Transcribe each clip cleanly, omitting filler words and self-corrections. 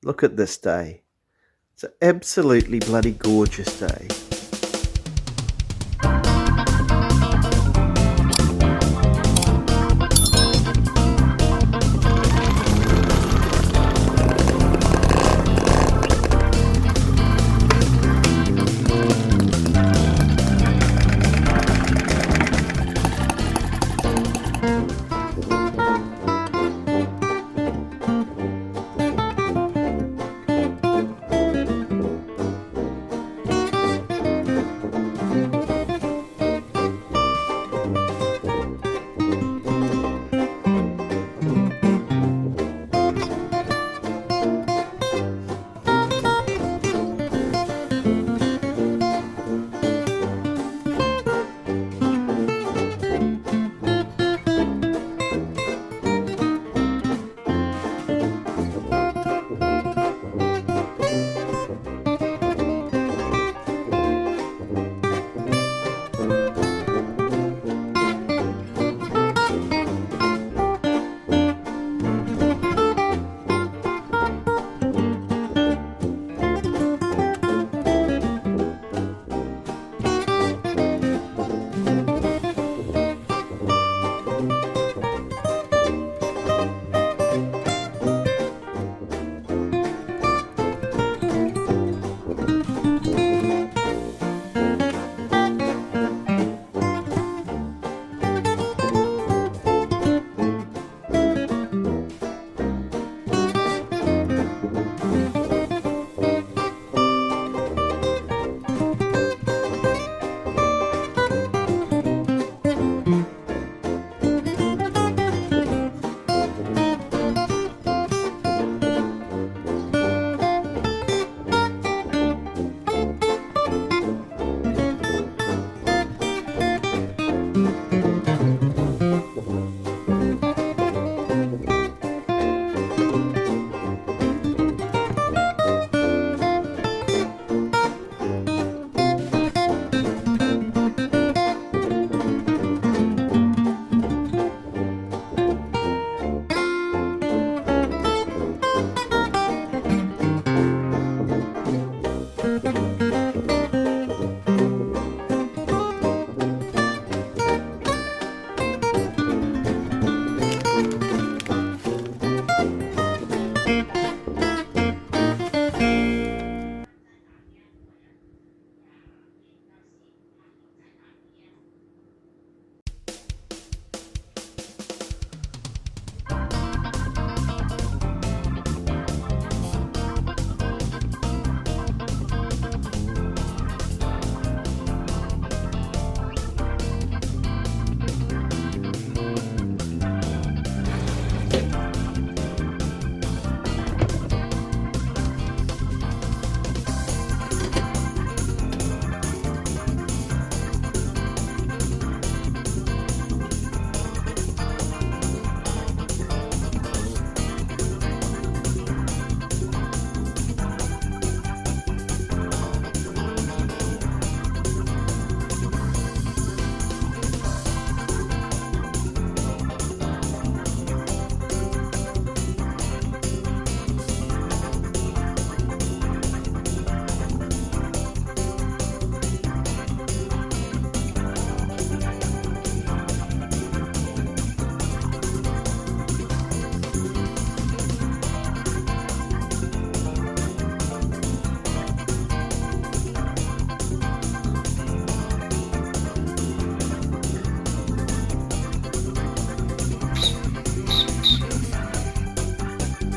Look at this day. It's an absolutely bloody gorgeous day.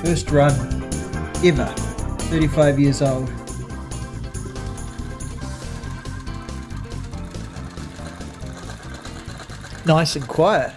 First run ever, 35 years old. Nice and quiet.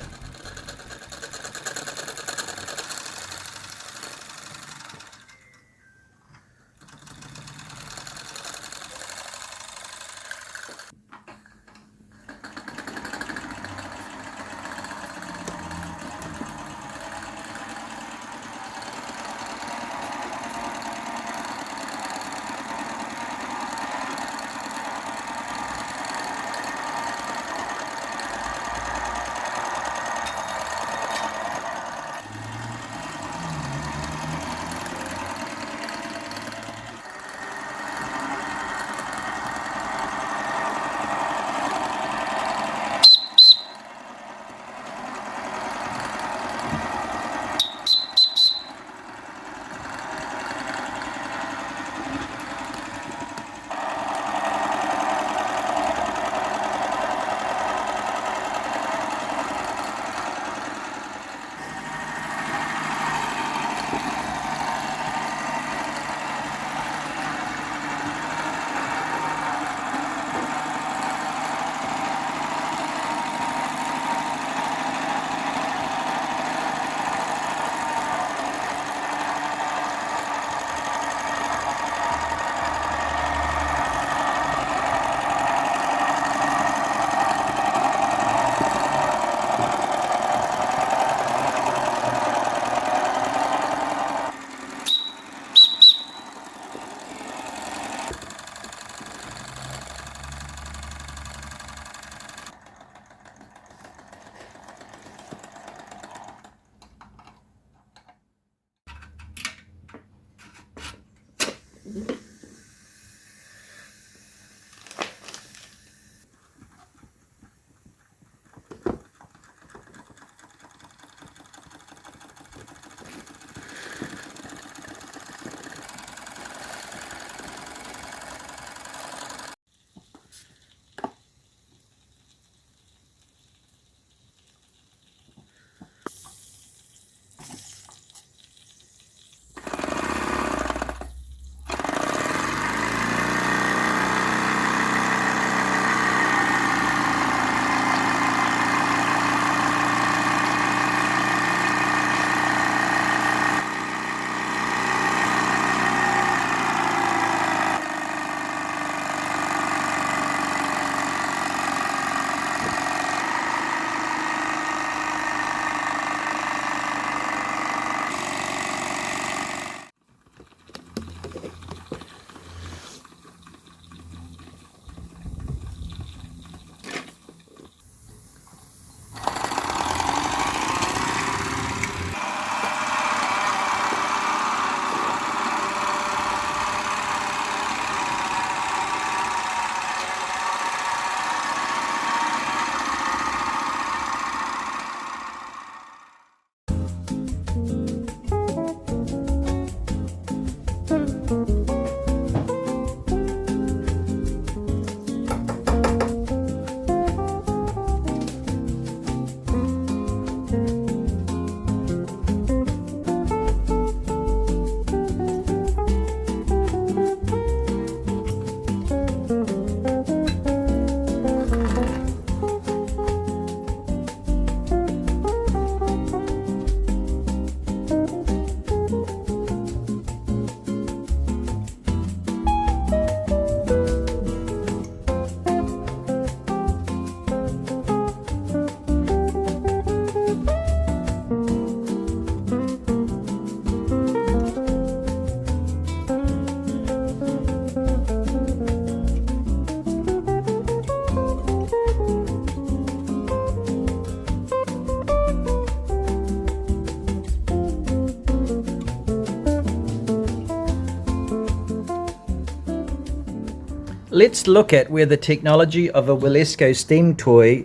let's look at where the technology of a Wilesco steam toy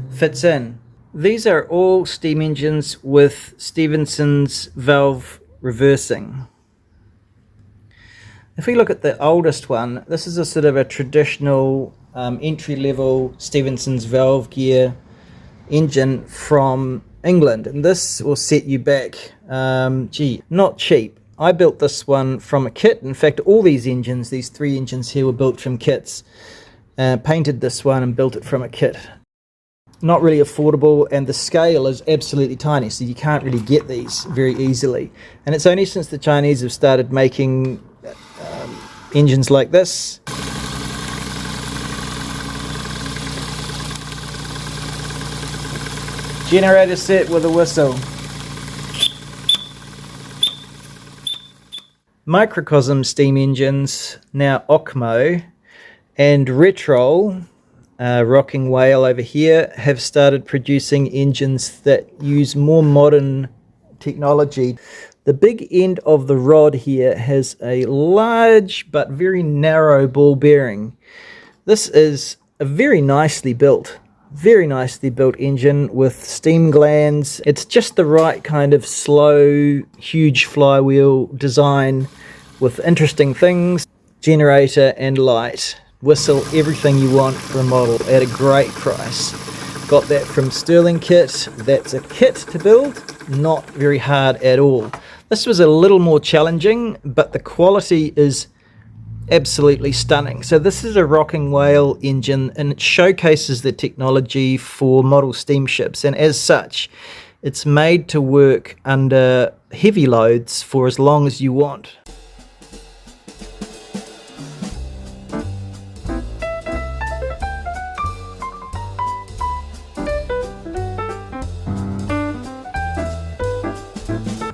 fits in. These are all steam engines with Stephenson's valve reversing. If we look at the oldest one, this is a sort of a traditional entry-level Stephenson's valve gear engine from England, and this will set you back, not cheap. I built this one from a kit. In fact, all these engines, these 3 engines here, were built from kits. Painted this one and built it from a kit. Not really affordable, and the scale is absolutely tiny, so you can't really get these very easily. And it's only since the Chinese have started making engines like this. Generator set with a whistle. Microcosm steam engines, now Ocmo, and Retrol, Rocking Whale over here, have started producing engines that use more modern technology. The big end of the rod here has a large but very narrow ball bearing. This is a very nicely built engine with steam glands. It's just the right kind of slow, huge flywheel design with interesting things. Generator and light. Whistle, everything you want for a model at a great price. Got that from Sterling Kit. That's a kit to build, not very hard at all. This was a little more challenging, but the quality is absolutely stunning. So this is a Rocking Whale engine, and it showcases the technology for model steamships, and as such it's made to work under heavy loads for as long as you want.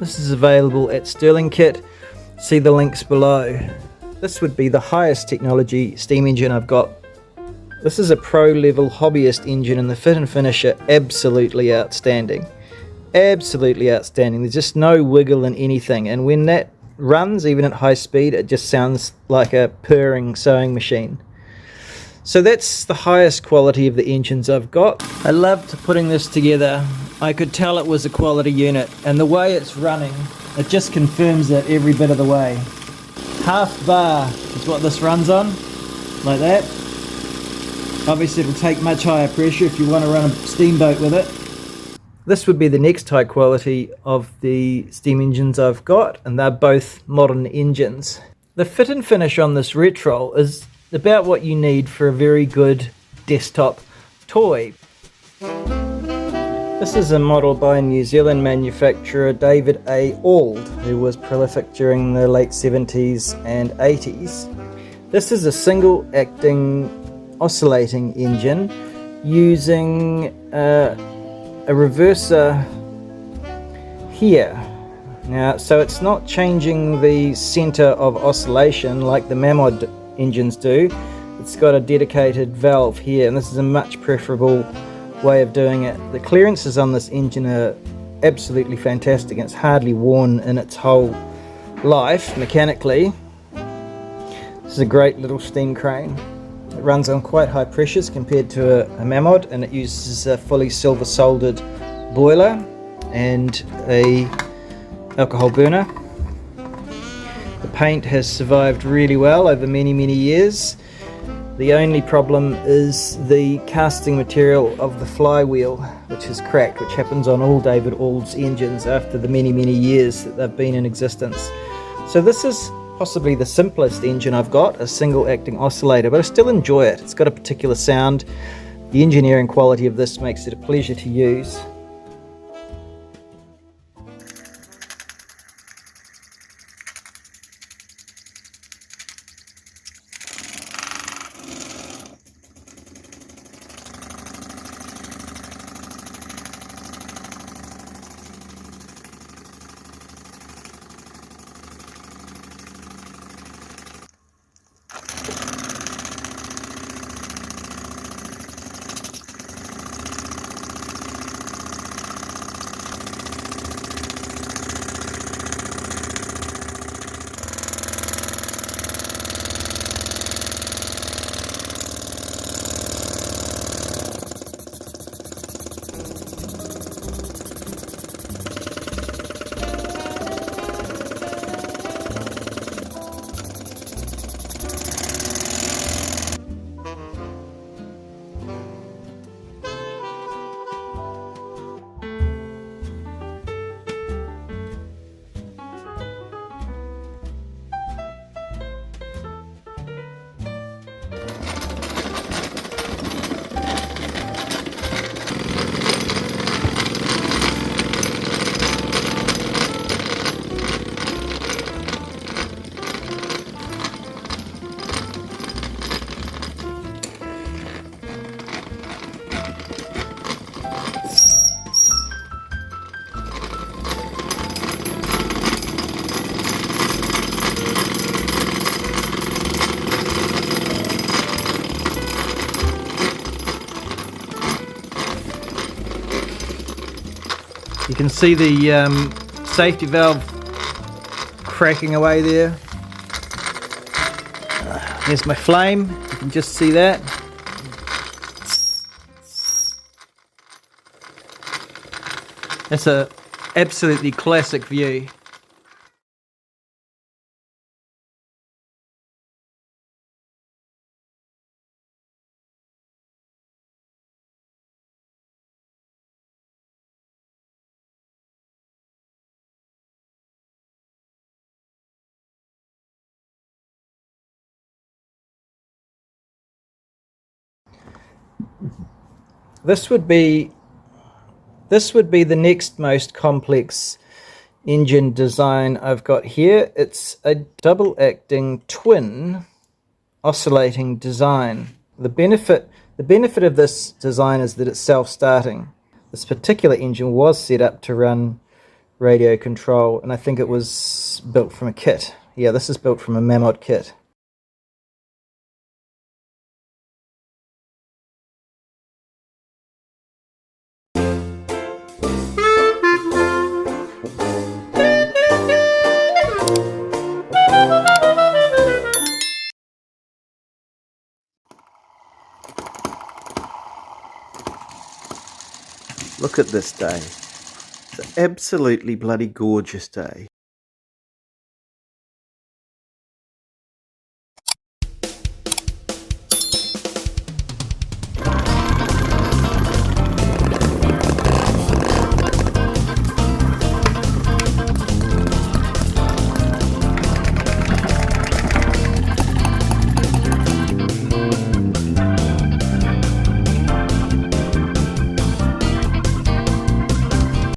This is available at Sterling Kit. See the links below. This would be the highest technology steam engine I've got. This is a pro level hobbyist engine, and the fit and finish are absolutely outstanding. Absolutely outstanding. There's just no wiggle in anything, and when that runs, even at high speed, it just sounds like a purring sewing machine. So that's the highest quality of the engines I've got. I loved putting this together. I could tell it was a quality unit, and the way it's running, it just confirms it every bit of the way. Half bar is what this runs on, like that. Obviously it'll take much higher pressure if you want to run a steamboat with it. This would be the next high quality of the steam engines I've got, and they're both modern engines. The fit and finish on this Retrol is about what you need for a very good desktop toy. This is a model by New Zealand manufacturer David A. Auld, who was prolific during the late 70s and 80s. This is a single acting oscillating engine using a reverser here. Now, so it's not changing the center of oscillation like the Mamod engines do. It's got a dedicated valve here, and this is a much preferable way of doing it. The clearances on this engine are absolutely fantastic. It's hardly worn in its whole life mechanically. This is a great little steam crane. It runs on quite high pressures compared to a Mamod, and it uses a fully silver soldered boiler and a alcohol burner. The paint has survived really well over many years. The only problem is the casting material of the flywheel, which is cracked, which happens on all David Auld's engines after the many years that they've been in existence. So this is possibly the simplest engine I've got, a single acting oscillator, but I still enjoy it. It's got a particular sound. The engineering quality of this makes it a pleasure to use. You can see the safety valve cracking away there. There's my flame, you can just see that. That's a absolutely classic view. This would be the next most complex engine design I've got here. It's a double acting twin oscillating design. The benefit of this design is that it's self-starting. This particular engine was set up to run radio control, and I think it was built from a kit. Yeah, this is built from a Mamod kit. Look at this day. It's an absolutely bloody gorgeous day.